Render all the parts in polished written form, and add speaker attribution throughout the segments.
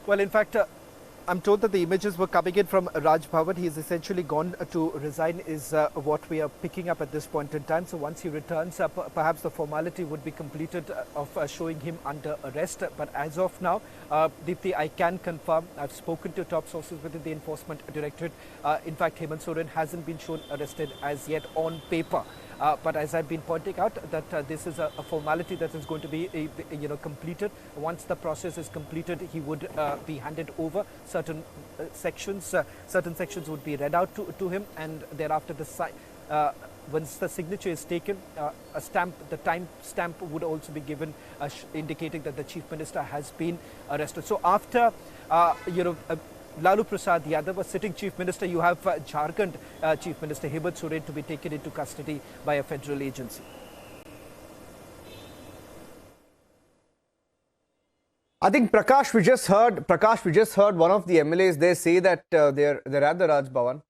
Speaker 1: Well, in fact, I'm told that the images were coming in from Raj Bhavan. He's essentially gone to resign is what we are picking up at this point in time. So once he returns, perhaps the formality would be completed of showing him under arrest. But as of now, Deepthi, I can confirm, I've spoken to top sources within the Enforcement Directorate. In fact, Hemant Soren hasn't been shown arrested as yet on paper. But as I've been pointing out, that this is a formality that is going to be, completed. Once the process is completed, he would be handed over. Certain sections would be read out to him, and thereafter, once the signature is taken, a stamp, the time stamp would also be given, indicating that the Chief Minister has been arrested. So after, Lalu Prasad Yadav, a sitting Chief Minister, you have Jharkhand Chief Minister Hemant Soren to be taken into custody by a federal agency.
Speaker 2: I think Prakash, we just heard one of the MLAs. They say that they're at the Raj Bhavan,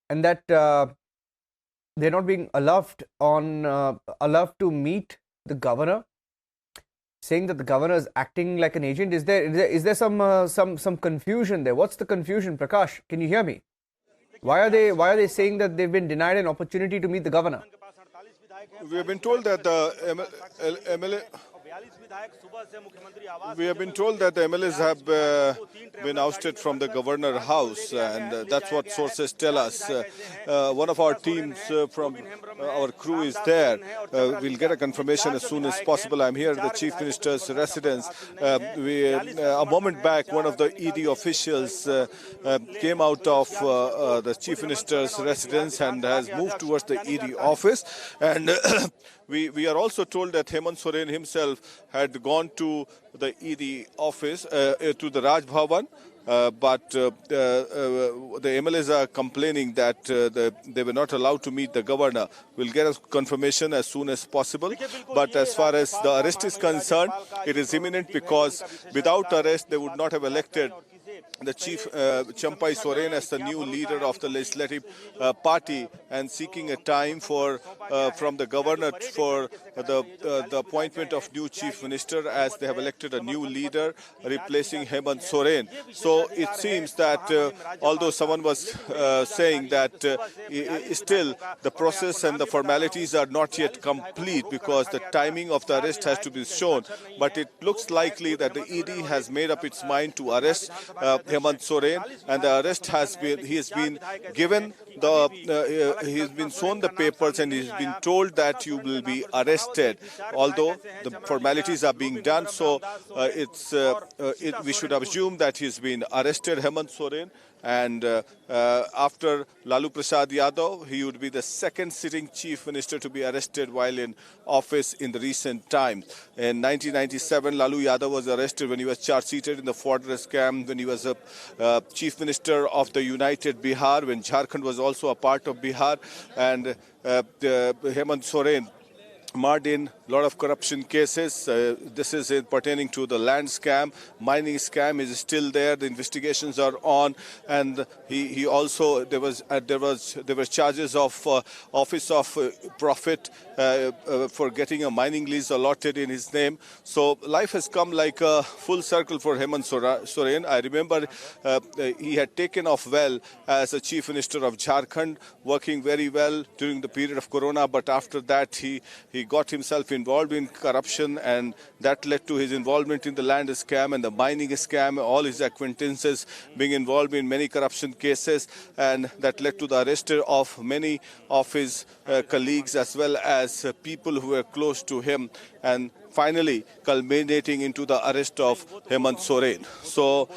Speaker 2: and that they're not being allowed to meet the governor, saying that the governor is acting like an agent. Is there some confusion there? What's the confusion, Prakash? Can you hear me? Why are they saying that they've been denied an opportunity to meet the governor?
Speaker 3: We have been told that the MLA. We have been told that the MLAs have been ousted from the governor house, and that's what sources tell us. One of our teams from our crew is there. We'll get a confirmation as soon as possible. I'm here at the Chief Minister's residence. A moment back, one of the ED officials came out of the Chief Minister's residence and has moved towards the ED office. And we are also told that Hemant Soren himself had gone to the ED office, to the Raj Bhavan, but the MLAs are complaining that they were not allowed to meet the governor. We'll get a confirmation as soon as possible. But as far as the arrest is concerned, it is imminent, because without arrest, they would not have elected the Chief Champai Soren as the new leader of the legislative party, and seeking a time from the governor for the appointment of new Chief Minister, as they have elected a new leader replacing Hemant Soren. So it seems that although someone was saying that still the process and the formalities are not yet complete, because the timing of the arrest has to be shown, but it looks likely that the ED has made up its mind to arrest Hemant Soren, and the arrest he has been given he has been shown the papers, and he has been told that you will be arrested, although the formalities are being done. So we should assume that he's been arrested, Hemant Soren. And after Lalu Prasad Yadav, he would be the second sitting Chief Minister to be arrested while in office in the recent times. In 1997, Lalu Yadav was arrested when he was charge-sheeted in the fortress scam, when he was a Chief Minister of the United Bihar, when Jharkhand was also a part of Bihar. And Hemant Soren marred in a lot of corruption cases. This is pertaining to the land scam. Mining scam is still there. The investigations are on, and he also there were charges of office of profit for getting a mining lease allotted in his name. So life has come like a full circle for Hemant Soren. I remember he had taken off well as a Chief Minister of Jharkhand, working very well during the period of Corona, but after that he got himself involved in corruption, and that led to his involvement in the land scam and the mining scam, all his acquaintances being involved in many corruption cases, and that led to the arrest of many of his colleagues as well as people who were close to him, and finally culminating into the arrest of Hemant Soren. So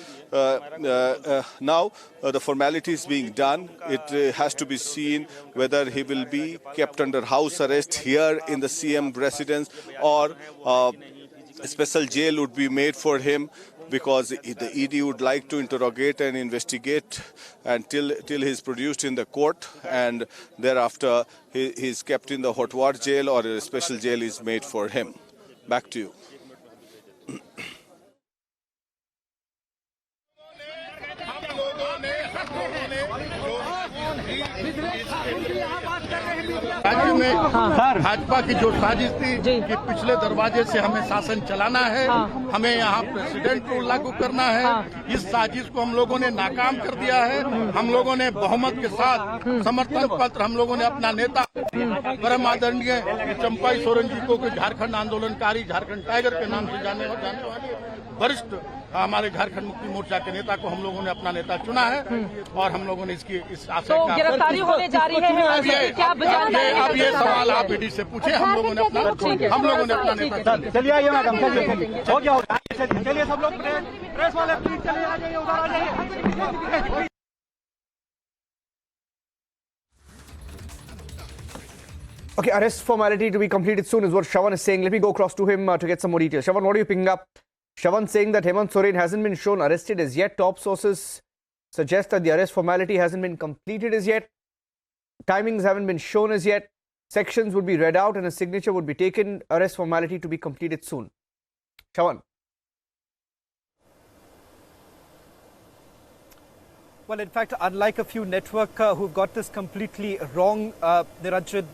Speaker 3: now the formalities being done. It has to be seen whether he will be kept under house arrest here in the CM residence, or a special jail would be made for him, because the ED would like to interrogate and investigate until he's produced in the court, and thereafter he's kept in the Hotwar jail, or a special jail is made for him. Back to you.
Speaker 4: यहाँ बात कर रहे हैं राज्य में भाजपा की जो साजिश थी कि पिछले दरवाजे से हमें शासन चलाना है, हमें यहाँ प्रेसिडेंट रूल लागू करना है, इस साजिश को हम लोगों ने नाकाम कर दिया है। हम लोगों ने बहुमत के साथ समर्थन पत्र हम लोगों ने अपना नेता परम आदरणीय चंपाई सोरेन जी को झारखंड आंदोलनकारी, झारखंड टाइगर के नाम से जाने वाले वरिष्ठ हमारे झारखंड मुक्ति मोर्चा के नेता को हम लोगों ने अपना नेता चुना है और हम लोगों ने इस आशय
Speaker 5: तो
Speaker 4: का
Speaker 5: गिरफ्तारी होने जा रही है, क्या
Speaker 4: अब ये सवाल आप ईडी से पूछे। हम लोगों ने अपना नेता
Speaker 6: चलिए आइए मैडम, चलिए हो गया होगा, चलिए सब लोग प्रेस वाले प्लीज चलिए आ जाइए, उधर आ जाइए।
Speaker 2: Okay, arrest formality to be completed soon is what Shravan is saying. Let me go across to him to get some more details. Shravan, what are you picking up? Shravan saying that Hemant Soren hasn't been shown arrested as yet. Top sources suggest that the arrest formality hasn't been completed as yet. Timings haven't been shown as yet. Sections would be read out and a signature would be taken. Arrest formality to be completed soon. Shravan.
Speaker 1: Well, in fact, unlike a few network who've got this completely wrong, Niranjan,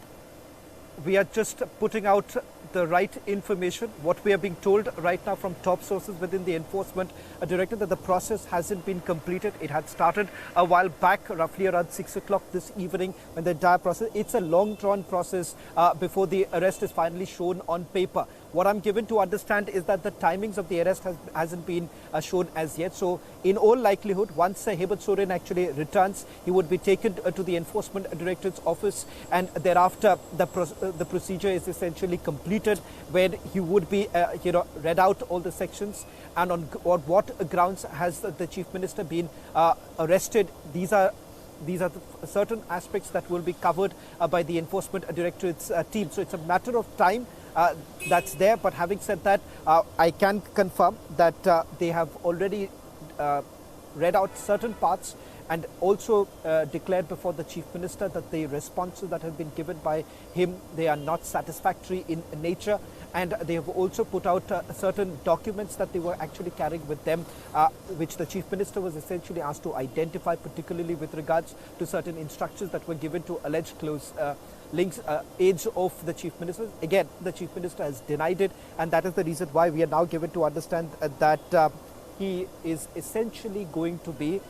Speaker 1: we are just putting out the right information. What we are being told right now from top sources within the Enforcement Directorate, that the process hasn't been completed. It had started a while back, roughly around 6 o'clock this evening, when the entire process, it's a long drawn process before the arrest is finally shown on paper. What I'm given to understand is that the timings of the arrest hasn't been shown as yet. So in all likelihood, once Hemant Soren actually returns, he would be taken to the Enforcement Directorate's office, and thereafter the procedure is essentially completed, where he would be read out all the sections and on what grounds has the Chief Minister been arrested. These are certain aspects that will be covered by the Enforcement Directorate's team. So it's a matter of time that's there. But having said that, I can confirm that they have already read out certain parts and also declared before the Chief Minister that the responses that have been given by him, they are not satisfactory in nature. And they have also put out certain documents that they were actually carrying with them, which the Chief Minister was essentially asked to identify, particularly with regards to certain instructions that were given to alleged close links, aides of the Chief Minister. Again, the Chief Minister has denied it, and that is the reason why we are now given to understand that he is essentially going to be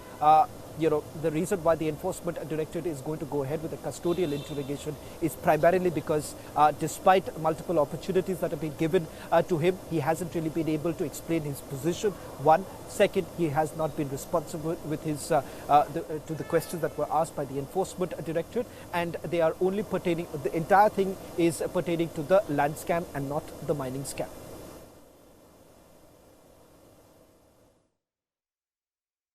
Speaker 1: the reason why the Enforcement Directorate is going to go ahead with a custodial interrogation is primarily because despite multiple opportunities that have been given to him, he hasn't really been able to explain his position. One. Second, he has not been responsible with his to the questions that were asked by the Enforcement Directorate, and they are only pertaining, the entire thing is pertaining to the land scam and not the mining scam.